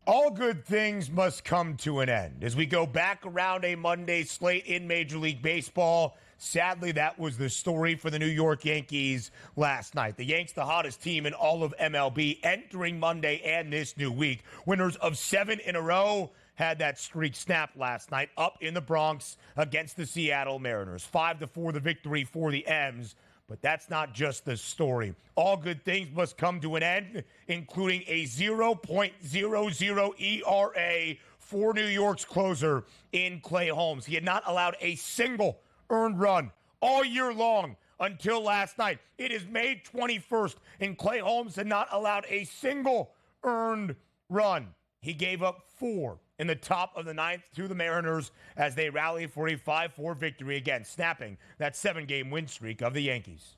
All good things must come to an end. As we go back around a Monday slate in Major League Baseball, sadly, that was the story for the New York Yankees last night. The Yanks, the hottest team in all of MLB, entering Monday and this new week. Winners of 7 in a row had that streak snapped last night up in the Bronx against the Seattle Mariners. 5-4 the victory for the M's. But that's not just the story. All good things must come to an end, including a 0.00 ERA for New York's closer in Clay Holmes. He had not allowed a single earned run all year long until last night. It is May 21st, and Clay Holmes had not allowed a single earned run. He gave up 4 in the top of the ninth to the Mariners as they rally for a 5-4 victory, again, snapping that 7-game win streak of the Yankees.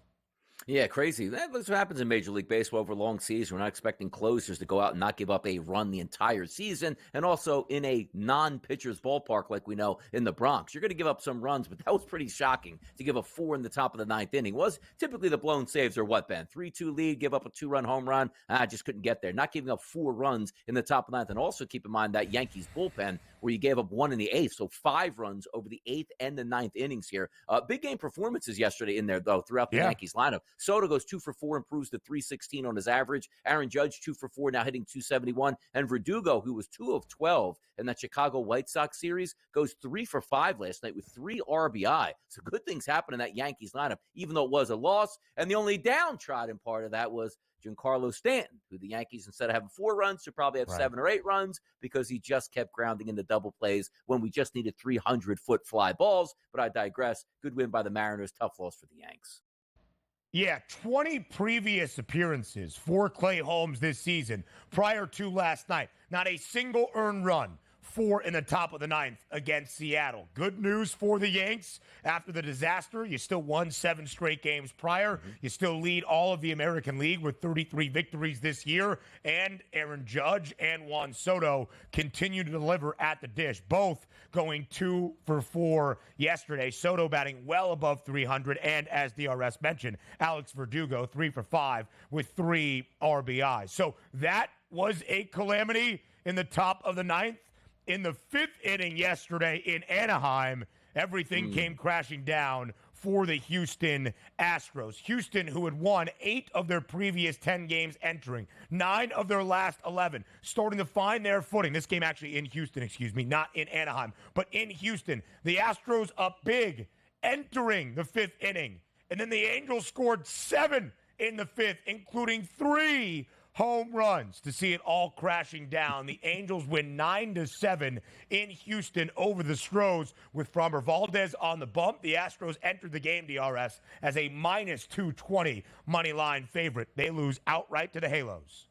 Yeah, crazy. That's what happens in Major League Baseball over a long season. We're not expecting closers to go out and not give up a run the entire season. And also in a non-pitcher's ballpark like we know in the Bronx. You're going to give up some runs, but that was pretty shocking to give up 4 in the top of the ninth inning. Was typically the blown saves are what, Ben? 3-2 lead, give up a 2-run home run. I just couldn't get there. Not giving up 4 runs in the top of the ninth. And also keep in mind that Yankees bullpen where you gave up 1 in the 8th. So 5 runs over the 8th and the 9th innings here. Big game performances yesterday in there, though, throughout the Yankees lineup. Soto goes 2 for 4, improves to 316 on his average. Aaron Judge, 2 for 4, now hitting 271. And Verdugo, who was 2 of 12 in that Chicago White Sox series, goes 3 for 5 last night with 3 RBI. So good things happen in that Yankees lineup, even though it was a loss. And the only downtrodden part of that was Giancarlo Stanton, who the Yankees, instead of having 4 runs, should probably have 7 or 8 runs because he just kept grounding in the double plays when we just needed 300-foot fly balls. But I digress. Good win by the Mariners. Tough loss for the Yanks. Yeah, 20 previous appearances for Clay Holmes this season prior to last night. Not a single earned run. 4 in the top of the ninth against Seattle. Good news for the Yanks. After the disaster, you still won 7 straight games prior. You still lead all of the American League with 33 victories this year. And Aaron Judge and Juan Soto continue to deliver at the dish, both going 2 for 4 yesterday. Soto batting well above 300. And as DRS mentioned, Alex Verdugo 3 for 5 with 3 RBIs. So that was a calamity in the top of the ninth. In the 5th inning yesterday in Anaheim, everything came crashing down for the Houston Astros. Houston, who had won 8 of their previous 10 games entering, 9 of their last 11, starting to find their footing. This game actually in Houston, not in Anaheim, but in Houston. The Astros up big entering the 5th inning. And then the Angels scored 7 in the 5th, including 3 home runs to see it all crashing down. The Angels win 9-7 in Houston over the Stros with Framber Valdez on the bump. The Astros entered the game, DRS, as a -220 money line favorite. They lose outright to the Halos.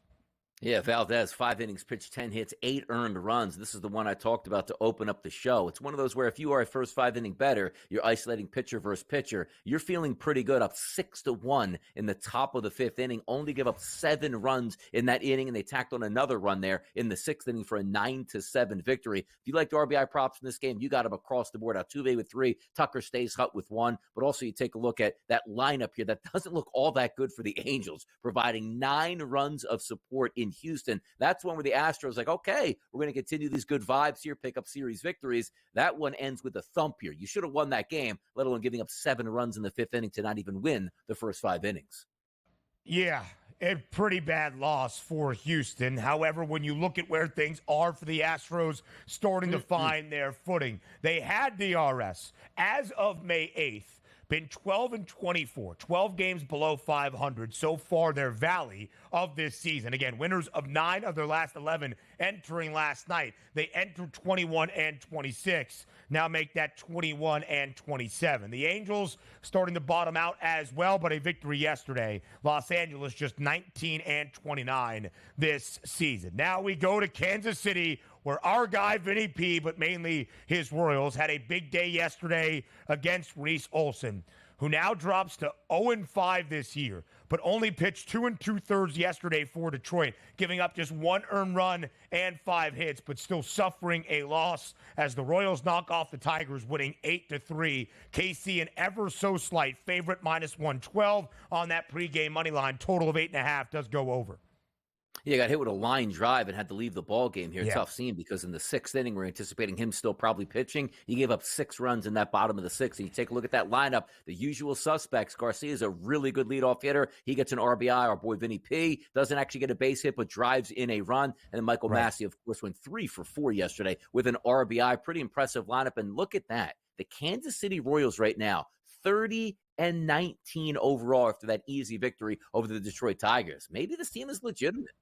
Yeah, Valdez, 5 innings, pitched 10 hits, 8 earned runs. This is the one I talked about to open up the show. It's one of those where if you are a first 5-inning bettor, you're isolating pitcher versus pitcher. You're feeling pretty good, up 6-1 in the top of the 5th inning. Only give up 7 runs in that inning, and they tacked on another run there in the 6th inning for a 9-7 victory. If you liked RBI props in this game, you got them across the board. Altuve with 3, Tucker stays hot with 1. But also you take a look at that lineup here that doesn't look all that good for the Angels, providing 9 runs of support in Houston. That's one where the Astros like, okay, we're going to continue these good vibes here, pick up series victories. That one ends with a thump here. You should have won that game, let alone giving up 7 runs in the 5th inning to not even win the first 5 innings. Yeah, a pretty bad loss for Houston. However, when you look at where things are for the Astros starting to find their footing, they had DRS as of May 8th. Been 12-24, 12 games below 500 so far, their valley of this season. Again, winners of 9 of their last 11 entering last night. They entered 21-26, now make that 21-27. The Angels starting to bottom out as well, but a victory yesterday. Los Angeles just 19-29 this season. Now we go to Kansas City, where our guy, Vinny P., but mainly his Royals, had a big day yesterday against Reese Olson, who now drops to 0-5 this year, but only pitched 2 2/3 yesterday for Detroit, giving up just 1 earned run and 5 hits, but still suffering a loss as the Royals knock off the Tigers, winning 8-3. KC, an ever so slight favorite, -112 on that pregame money line. Total of 8.5 does go over. Yeah, got hit with a line drive and had to leave the ball game here. Yeah. Tough scene because in the sixth inning, we're anticipating him still probably pitching. He gave up 6 runs in that bottom of the sixth. And you take a look at that lineup, the usual suspects. Garcia is a really good leadoff hitter. He gets an RBI. Our boy Vinny P doesn't actually get a base hit, but drives in a run. And then Michael Massey, of course, went 3 for 4 yesterday with an RBI. Pretty impressive lineup. And look at that. The Kansas City Royals right now, 30-19 overall after that easy victory over the Detroit Tigers. Maybe this team is legitimate.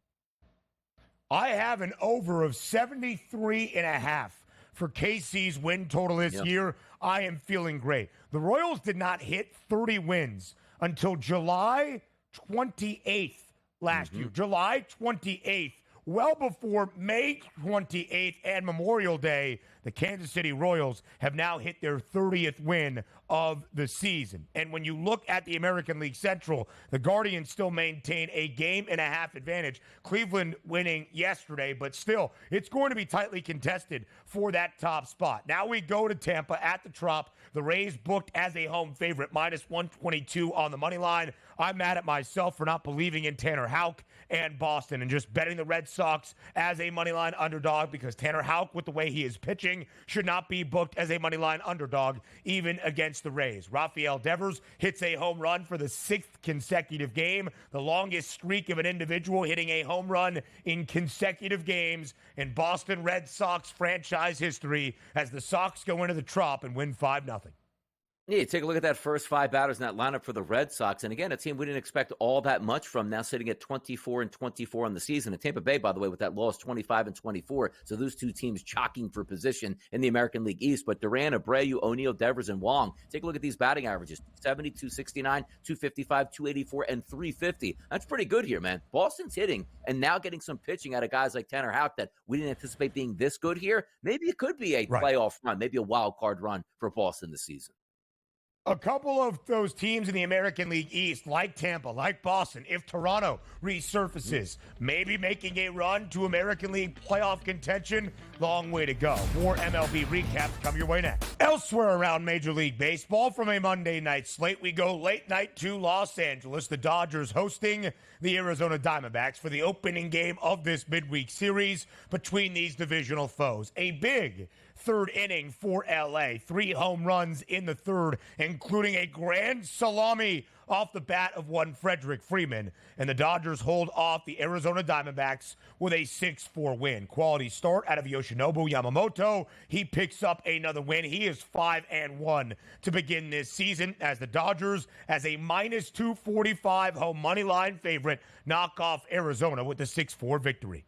I have an over of 73.5 for KC's win total this year. I am feeling great. The Royals did not hit 30 wins until July 28th last year. July 28th, well before May 28th and Memorial Day. The Kansas City Royals have now hit their 30th win of the season. And when you look at the American League Central, the Guardians still maintain a 1.5-game advantage. Cleveland winning yesterday, but still, it's going to be tightly contested for that top spot. Now we go to Tampa at the Trop. The Rays booked as a home favorite, -122 on the money line. I'm mad at myself for not believing in Tanner Houck and Boston and just betting the Red Sox as a moneyline underdog, because Tanner Houck, with the way he is pitching, should not be booked as a moneyline underdog even against the Rays. Rafael Devers hits a home run for the 6th consecutive game, the longest streak of an individual hitting a home run in consecutive games in Boston Red Sox franchise history, as the Sox go into the Trop and win 5-0. Yeah, take a look at that first 5 batters in that lineup for the Red Sox. And again, a team we didn't expect all that much from, now sitting at 24-24 on the season. And Tampa Bay, by the way, with that loss, 25-24. So those two teams jockeying for position in the American League East. But Duran, Abreu, O'Neill, Devers, and Wong, take a look at these batting averages: 270, 269, 255, 284, and 350. That's pretty good here, man. Boston's hitting and now getting some pitching out of guys like Tanner Houck that we didn't anticipate being this good here. Maybe it could be a playoff run, maybe a wild card run for Boston this season. A couple of those teams in the American League East, like Tampa, like Boston, if Toronto resurfaces, maybe making a run to American League playoff contention. Long way to go. More MLB recaps come your way next. Elsewhere around Major League Baseball, from a Monday night slate, we go late night to Los Angeles. The Dodgers hosting the Arizona Diamondbacks for the opening game of this midweek series between these divisional foes. A big third inning for LA. 3 home runs in the third, including a grand salami off the bat of one Freddie Freeman. And the Dodgers hold off the Arizona Diamondbacks with a 6-4 win. Quality start out of Yoshinobu Yamamoto. He picks up another win. He is 5-1 to begin this season, as the Dodgers, as a -245 home money line favorite, knock off Arizona with the 6-4 victory.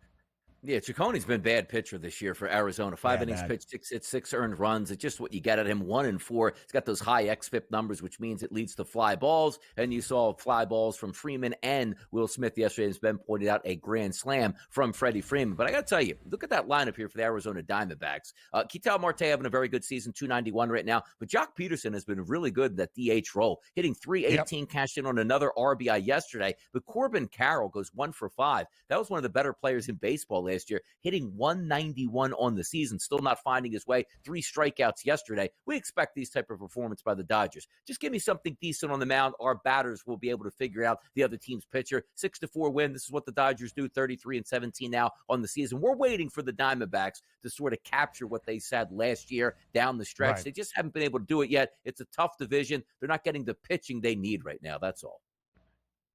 Yeah, Cicconi's been bad pitcher this year for Arizona. 5 innings pitched, 6 hits, 6 earned runs. It's just what you get at him, 1-4. He's got those high xFIP numbers, which means it leads to fly balls. And you saw fly balls from Freeman and Will Smith yesterday. As Ben pointed out, a grand slam from Freddie Freeman. But I got to tell you, look at that lineup here for the Arizona Diamondbacks. Ketel Marte having a very good season, 291 right now. But Jock Peterson has been really good in that DH role, hitting 318, cashed in on another RBI yesterday. But Corbin Carroll goes 1 for 5. That was one of the better players in baseball last year, hitting 191 on the season, still not finding his way. 3 strikeouts yesterday. We expect these type of performance by the Dodgers. Just give me something decent on the mound. Our batters will be able to figure out the other team's pitcher. 6-4 win. This is what the Dodgers do, 33-17 now on the season. We're waiting for the Diamondbacks to sort of capture what they said last year down the stretch. They just haven't been able to do it yet. It's a tough division. They're not getting the pitching they need right now. That's all.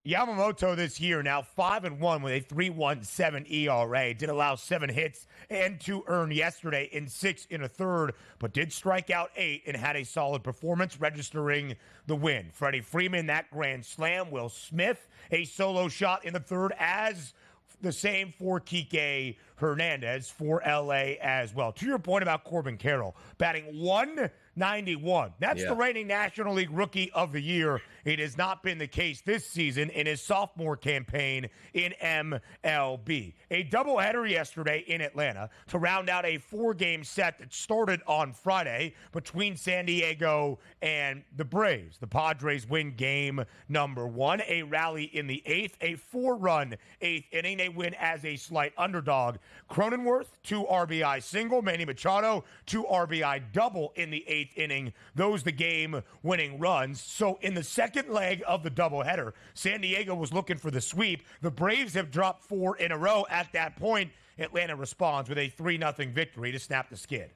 Yamamoto this year now 5-1 with a 3.17 ERA. Did allow 7 hits and 2 earned yesterday in 6 1/3, but did strike out 8 and had a solid performance, registering the win. Freddie Freeman, that grand slam. Will Smith, a solo shot in the third, as the same for Kike Hernandez for LA as well. To your point about Corbin Carroll, batting 191. That's the reigning National League Rookie of the Year. It has not been the case this season in his sophomore campaign in MLB. A doubleheader yesterday in Atlanta to round out a 4-game set that started on Friday between San Diego and the Braves. The Padres win game number 1, a rally in the 8th, a 4-run 8th inning. They win as a slight underdog. Cronenworth, 2 RBI single. Manny Machado, 2 RBI double in the 8th inning. Those the game-winning runs. So in the second second leg of the doubleheader. San Diego was looking for the sweep. The Braves have dropped 4 in a row. At that point, Atlanta responds with a 3-0 victory to snap the skid.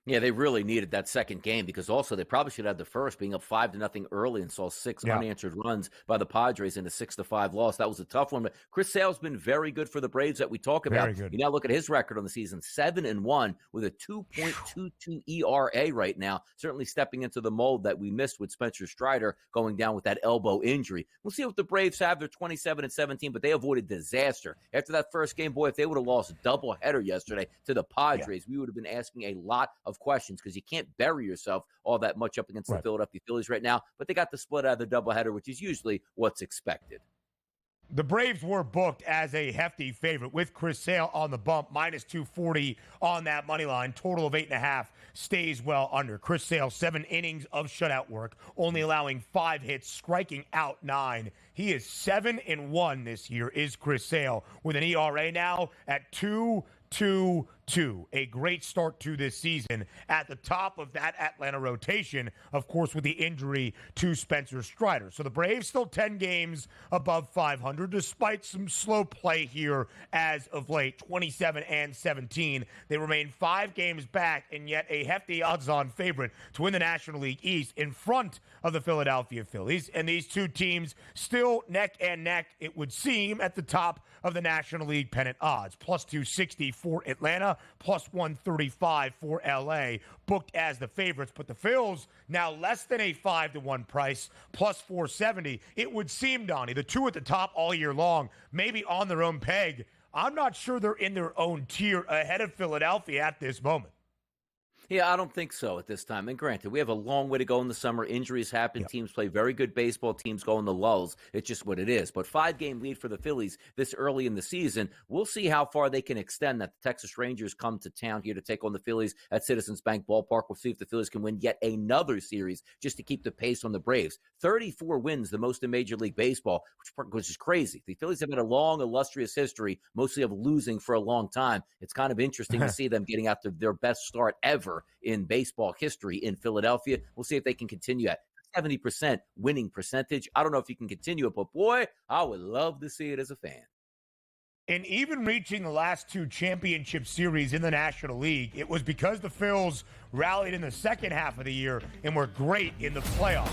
Yeah, they really needed that second game because also they probably should have the first, being up 5-0 early, and saw 6 unanswered runs by the Padres in a 6-5 loss. That was a tough one. But Chris Sale's been very good for the Braves that we talk about. Very good. You now look at his record on the season, 7-1 with a 2.22 ERA right now. Certainly stepping into the mold that we missed with Spencer Strider going down with that elbow injury. We'll see what the Braves have. They're 27-17, but they avoided disaster after that first game. Boy, if they would have lost a doubleheader yesterday to the Padres, we would have been asking a lot of questions because you can't bury yourself all that much up against the Philadelphia Phillies right now. But they got the split out of the doubleheader, which is usually what's expected. The Braves were booked as a hefty favorite with Chris Sale on the bump, minus 240 on that money line. Total of 8.5 stays well under. Chris Sale, 7 innings of shutout work, only allowing 5 hits, striking out 9. He is 7-1 this year, is Chris Sale, with an ERA now at 2.22. A great start to this season at the top of that Atlanta rotation, of course, with the injury to Spencer Strider. So the Braves still 10 games above 500, despite some slow play here as of late, 27-17. They remain 5 games back, and yet a hefty odds-on favorite to win the National League East in front of the Philadelphia Phillies. And these two teams still neck and neck, it would seem, at the top of the National League pennant odds. Plus 260 for Atlanta, plus 135 for LA, booked as the favorites. But the Phils now less than a 5-1 price, plus 470. It would seem, Donnie, the two at the top all year long, maybe on their own peg. I'm not sure they're in their own tier ahead of Philadelphia at this moment. Yeah, I don't think so at this time. And granted, we have a long way to go in the summer. Injuries happen. Teams play very good baseball. Teams go in the lulls. It's just what it is. But 5-game lead for the Phillies this early in the season. We'll see how far they can extend that. The Texas Rangers come to town here to take on the Phillies at Citizens Bank Ballpark. We'll see if the Phillies can win yet another series just to keep the pace on the Braves. 34 wins, the most in Major League Baseball, which is crazy. The Phillies have had a long, illustrious history, mostly of losing for a long time. It's kind of interesting to see them getting out to their best start ever in baseball history in Philadelphia. We'll see if they can continue at 70% winning percentage. I don't know if you can continue it, but boy, I would love to see it as a fan. And even reaching the last 2 championship series in the National League, it was because the Phils rallied in the second half of the year and were great in the playoffs.